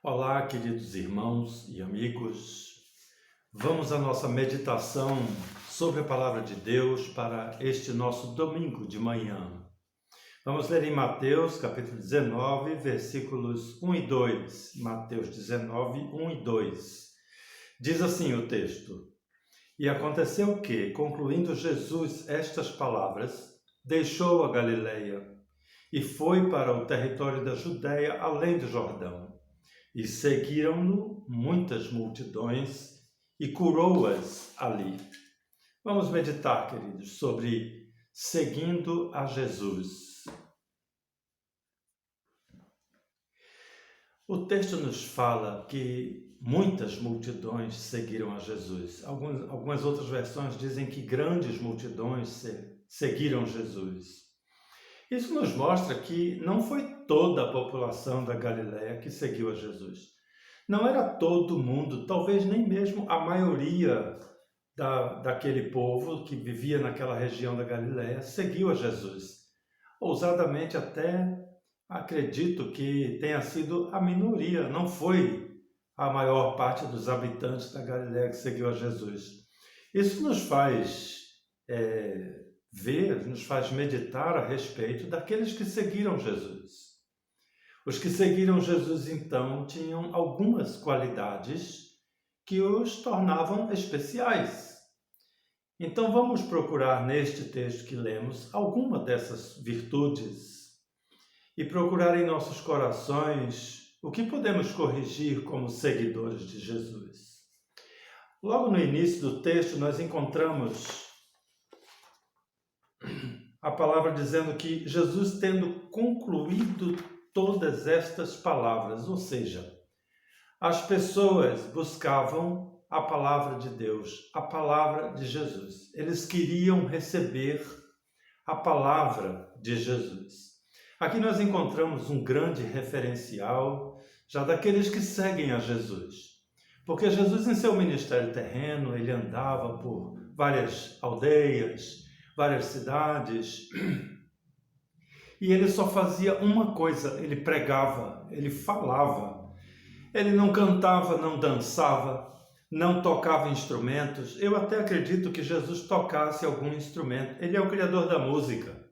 Olá, queridos irmãos e amigos. Vamos à nossa meditação sobre a Palavra de Deus para este nosso domingo de manhã. Vamos ler em Mateus, capítulo 19, versículos 1 e 2. Mateus 19, 1 e 2. Diz assim o texto: E aconteceu que, concluindo Jesus estas palavras, deixou a Galileia e foi para o território da Judéia, além do Jordão. E seguiram-no muitas multidões e curou-as ali. Vamos meditar, queridos, sobre seguindo a Jesus. O texto nos fala que muitas multidões seguiram a Jesus. Algumas outras versões dizem que grandes multidões seguiram Jesus. Isso nos mostra que não foi toda a população da Galiléia que seguiu a Jesus. Não era todo mundo, talvez nem mesmo a maioria daquele povo que vivia naquela região da Galiléia seguiu a Jesus. Ousadamente até acredito que tenha sido a minoria, não foi a maior parte dos habitantes da Galiléia que seguiu a Jesus. Isso nos faz nos faz meditar a respeito daqueles que seguiram Jesus. Os que seguiram Jesus, então, tinham algumas qualidades que os tornavam especiais. Então, vamos procurar neste texto que lemos alguma dessas virtudes e procurar em nossos corações o que podemos corrigir como seguidores de Jesus. Logo no início do texto, nós encontramos a palavra dizendo que Jesus, tendo concluído todas estas palavras, ou seja, as pessoas buscavam a palavra de Deus, a palavra de Jesus. Eles queriam receber a palavra de Jesus. Aqui nós encontramos um grande referencial já daqueles que seguem a Jesus. Porque Jesus, em seu ministério terreno, ele andava por várias aldeias, várias cidades, e ele só fazia uma coisa: ele pregava, ele falava. Ele não cantava, não dançava, não tocava instrumentos. Eu até acredito que Jesus tocasse algum instrumento. Ele é o criador da música.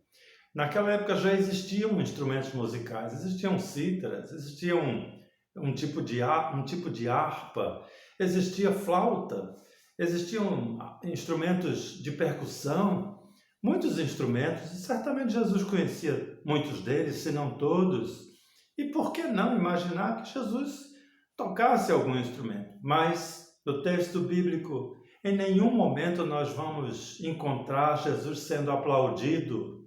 Naquela época já existiam instrumentos musicais, existiam cítaras, existia um tipo de harpa, existia flauta, existiam instrumentos de percussão, muitos instrumentos, e certamente Jesus conhecia muitos deles, se não todos. E por que não imaginar que Jesus tocasse algum instrumento? Mas no texto bíblico, em nenhum momento nós vamos encontrar Jesus sendo aplaudido,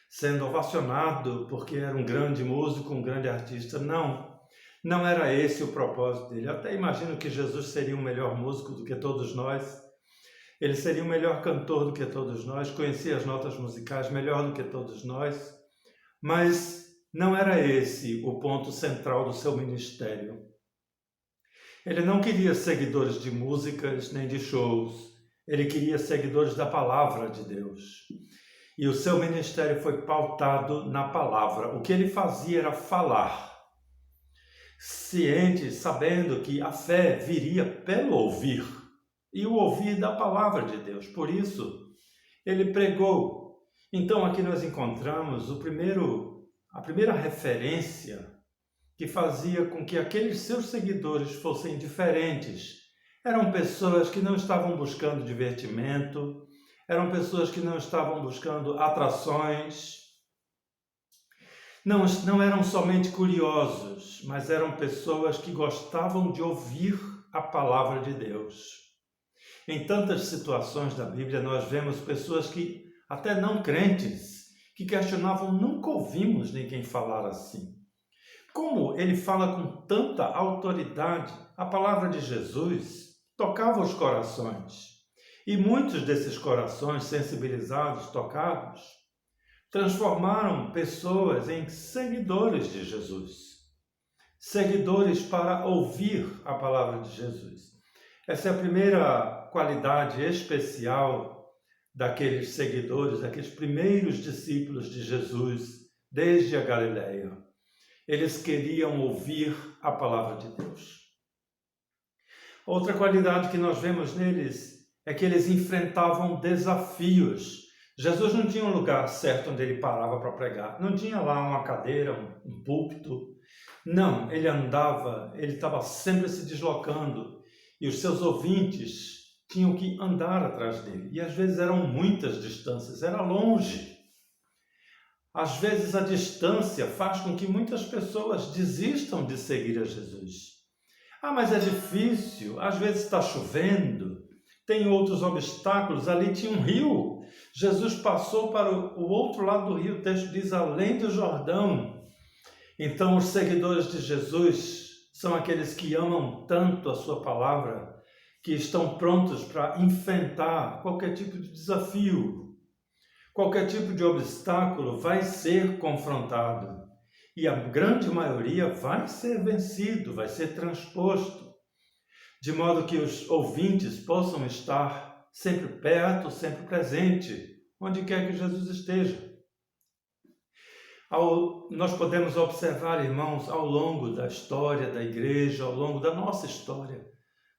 sendo ovacionado porque era um grande músico, um grande artista. Não era esse o propósito dele. Eu até imagino que Jesus seria um melhor músico do que todos nós. Ele seria um melhor cantor do que todos nós, conhecia as notas musicais melhor do que todos nós, mas não era esse o ponto central do seu ministério. Ele não queria seguidores de músicas nem de shows, ele queria seguidores da palavra de Deus. E o seu ministério foi pautado na palavra. O que ele fazia era falar, ciente, sabendo que a fé viria pelo ouvir, e o ouvir da palavra de Deus. Por isso, ele pregou. Então aqui nós encontramos a primeira referência que fazia com que aqueles seus seguidores fossem diferentes. Eram pessoas que não estavam buscando divertimento, eram pessoas que não estavam buscando atrações, não eram somente curiosos, mas eram pessoas que gostavam de ouvir a palavra de Deus. Em tantas situações da Bíblia nós vemos pessoas que, até não crentes, que questionavam: nunca ouvimos ninguém falar assim. Como ele fala com tanta autoridade, a palavra de Jesus tocava os corações. E muitos desses corações sensibilizados, tocados, transformaram pessoas em seguidores de Jesus. Seguidores para ouvir a palavra de Jesus. Essa é a primeira qualidade especial daqueles seguidores, daqueles primeiros discípulos de Jesus, desde a Galileia. Eles queriam ouvir a palavra de Deus. Outra qualidade que nós vemos neles é que eles enfrentavam desafios. Jesus não tinha um lugar certo onde ele parava para pregar. Não tinha lá uma cadeira, um púlpito. Não, ele andava, ele estava sempre se deslocando. E os seus ouvintes tinham que andar atrás dele. E às vezes eram muitas distâncias, era longe. Às vezes a distância faz com que muitas pessoas desistam de seguir a Jesus. Ah, mas é difícil, às vezes está chovendo, tem outros obstáculos, ali tinha um rio. Jesus passou para o outro lado do rio, o texto diz, além do Jordão. Então os seguidores de Jesus são aqueles que amam tanto a sua palavra, que estão prontos para enfrentar qualquer tipo de desafio. Qualquer tipo de obstáculo vai ser confrontado e a grande maioria vai ser vencido, vai ser transposto, de modo que os ouvintes possam estar sempre perto, sempre presente, onde quer que Jesus esteja. Nós podemos observar, irmãos, ao longo da história da igreja, ao longo da nossa história,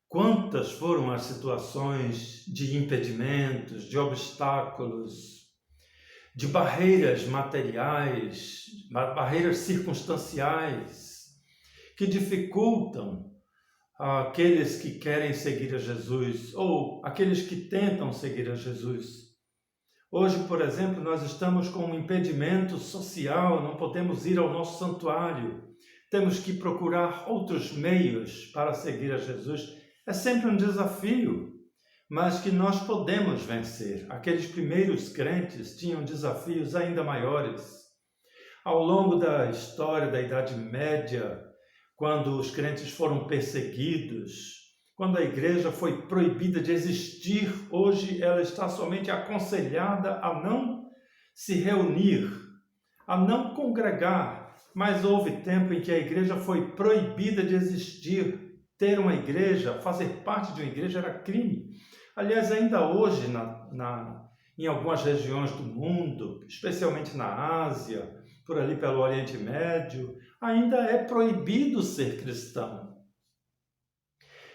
quantas foram as situações de impedimentos, de obstáculos, de barreiras materiais, barreiras circunstanciais, que dificultam aqueles que querem seguir a Jesus ou aqueles que tentam seguir a Jesus. Hoje, por exemplo, nós estamos com um impedimento social, não podemos ir ao nosso santuário, temos que procurar outros meios para seguir a Jesus. É sempre um desafio, mas que nós podemos vencer. Aqueles primeiros crentes tinham desafios ainda maiores. Ao longo da história da Idade Média, quando os crentes foram perseguidos, quando a igreja foi proibida de existir, hoje ela está somente aconselhada a não se reunir, a não congregar, mas houve tempo em que a igreja foi proibida de existir. Ter uma igreja, fazer parte de uma igreja era crime. Aliás, ainda hoje, em algumas regiões do mundo, especialmente na Ásia, por ali pelo Oriente Médio, ainda é proibido ser cristão.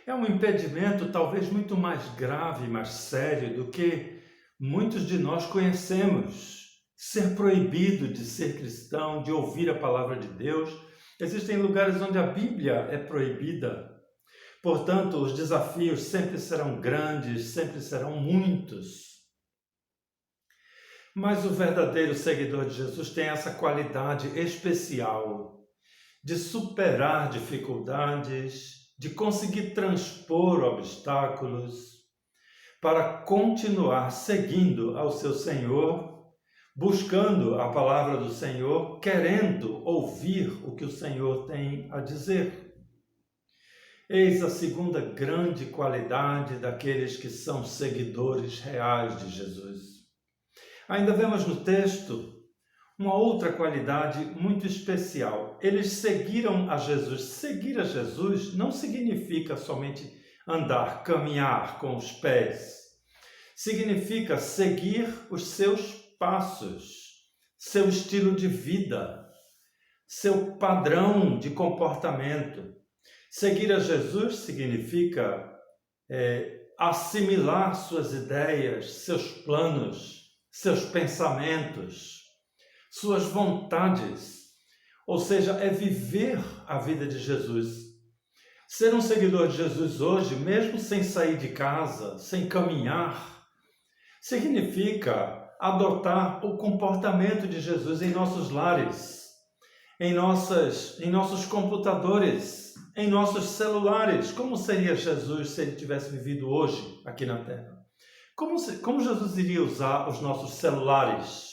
É um impedimento talvez muito mais grave, mais sério do que muitos de nós conhecemos. Ser proibido de ser cristão, de ouvir a palavra de Deus. Existem lugares onde a Bíblia é proibida. Portanto, os desafios sempre serão grandes, sempre serão muitos. Mas o verdadeiro seguidor de Jesus tem essa qualidade especial de superar dificuldades, de conseguir transpor obstáculos, para continuar seguindo ao seu Senhor, buscando a palavra do Senhor, querendo ouvir o que o Senhor tem a dizer. Eis a segunda grande qualidade daqueles que são seguidores reais de Jesus. Ainda vemos no texto uma outra qualidade muito especial. Eles seguiram a Jesus. Seguir a Jesus não significa somente andar, caminhar com os pés. Significa seguir os seus passos, seu estilo de vida, seu padrão de comportamento. Seguir a Jesus significa assimilar suas ideias, seus planos, seus pensamentos, suas vontades, ou seja, é viver a vida de Jesus. Ser um seguidor de Jesus hoje, mesmo sem sair de casa, sem caminhar, significa adotar o comportamento de Jesus em nossos lares, em nossos computadores, em nossos celulares. Como seria Jesus se ele tivesse vivido hoje aqui na Terra? Como Jesus iria usar os nossos celulares?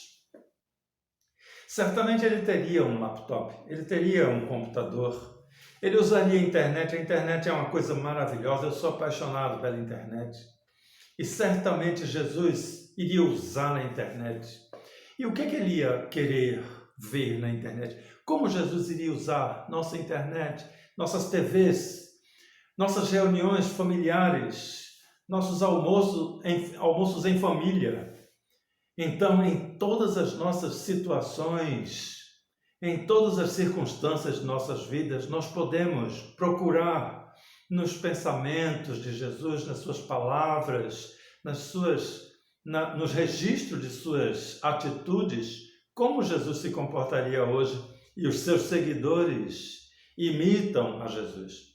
Certamente ele teria um laptop, ele teria um computador, ele usaria a internet. A internet é uma coisa maravilhosa, eu sou apaixonado pela internet. E certamente Jesus iria usar na internet. E o que ele ia querer ver na internet? Como Jesus iria usar nossa internet, nossas TVs, nossas reuniões familiares, nossos almoços em família? Então, em todas as nossas situações, Em todas as circunstâncias de nossas vidas, nós podemos procurar nos pensamentos de Jesus, nas suas palavras, nos registros de suas atitudes, como Jesus se comportaria hoje, e os seus seguidores imitam a Jesus.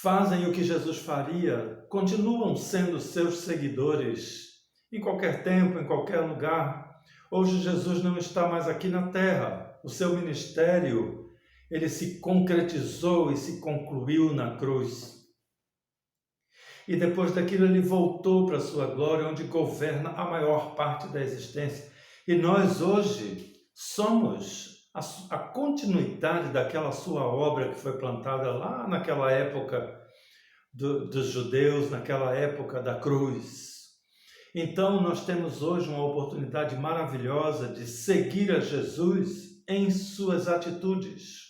Fazem o que Jesus faria, continuam sendo seus seguidores em qualquer tempo, em qualquer lugar. Hoje Jesus não está mais aqui na terra. O seu ministério, ele se concretizou e se concluiu na cruz. E depois daquilo ele voltou para a sua glória, onde governa a maior parte da existência. E nós hoje somos a continuidade daquela sua obra que foi plantada lá naquela época dos judeus, naquela época da cruz. Então nós temos hoje uma oportunidade maravilhosa de seguir a Jesus em suas atitudes.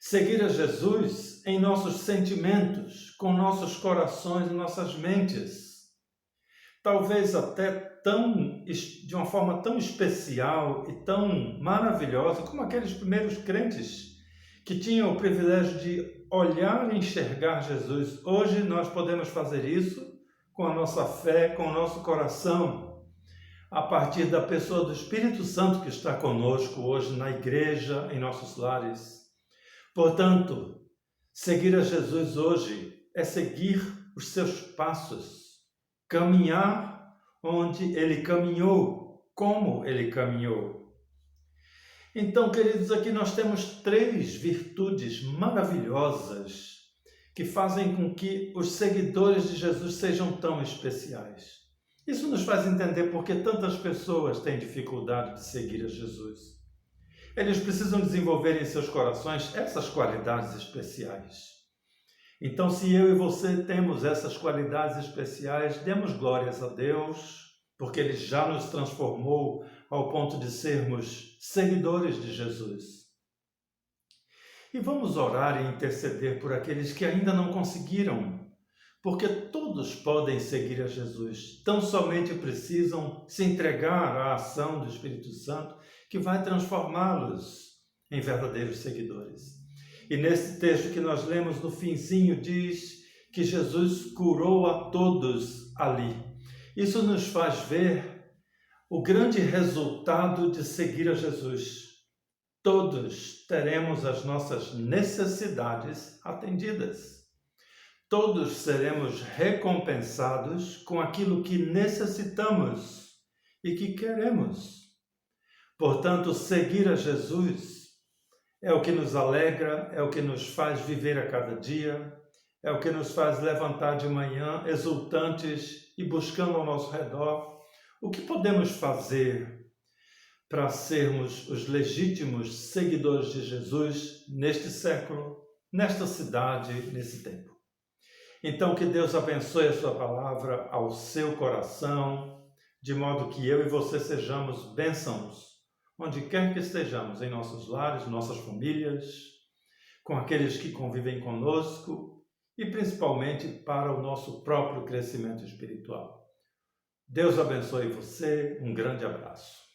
Seguir a Jesus em nossos sentimentos, com nossos corações e nossas mentes. Talvez até de uma forma tão especial e tão maravilhosa como aqueles primeiros crentes que tinham o privilégio de olhar e enxergar Jesus. Hoje nós podemos fazer isso com a nossa fé, com o nosso coração, a partir da pessoa do Espírito Santo que está conosco hoje na igreja, em nossos lares. Portanto, seguir a Jesus hoje é seguir os seus passos, caminhar onde ele caminhou, como ele caminhou. Então, queridos, aqui nós temos 3 virtudes maravilhosas que fazem com que os seguidores de Jesus sejam tão especiais. Isso nos faz entender por que tantas pessoas têm dificuldade de seguir a Jesus. Eles precisam desenvolver em seus corações essas qualidades especiais. Então, se eu e você temos essas qualidades especiais, demos glórias a Deus, porque Ele já nos transformou ao ponto de sermos seguidores de Jesus. E vamos orar e interceder por aqueles que ainda não conseguiram, porque todos podem seguir a Jesus, tão somente precisam se entregar à ação do Espírito Santo, que vai transformá-los em verdadeiros seguidores. E nesse texto que nós lemos no finzinho diz que Jesus curou a todos ali. Isso nos faz ver o grande resultado de seguir a Jesus. Todos teremos as nossas necessidades atendidas. Todos seremos recompensados com aquilo que necessitamos e que queremos. Portanto, seguir a Jesus é o que nos alegra, é o que nos faz viver a cada dia, é o que nos faz levantar de manhã exultantes e buscando ao nosso redor o que podemos fazer para sermos os legítimos seguidores de Jesus neste século, nesta cidade, nesse tempo. Então, que Deus abençoe a sua palavra ao seu coração, de modo que eu e você sejamos bênçãos, onde quer que estejamos, em nossos lares, nossas famílias, com aqueles que convivem conosco e principalmente para o nosso próprio crescimento espiritual. Deus abençoe você, um grande abraço.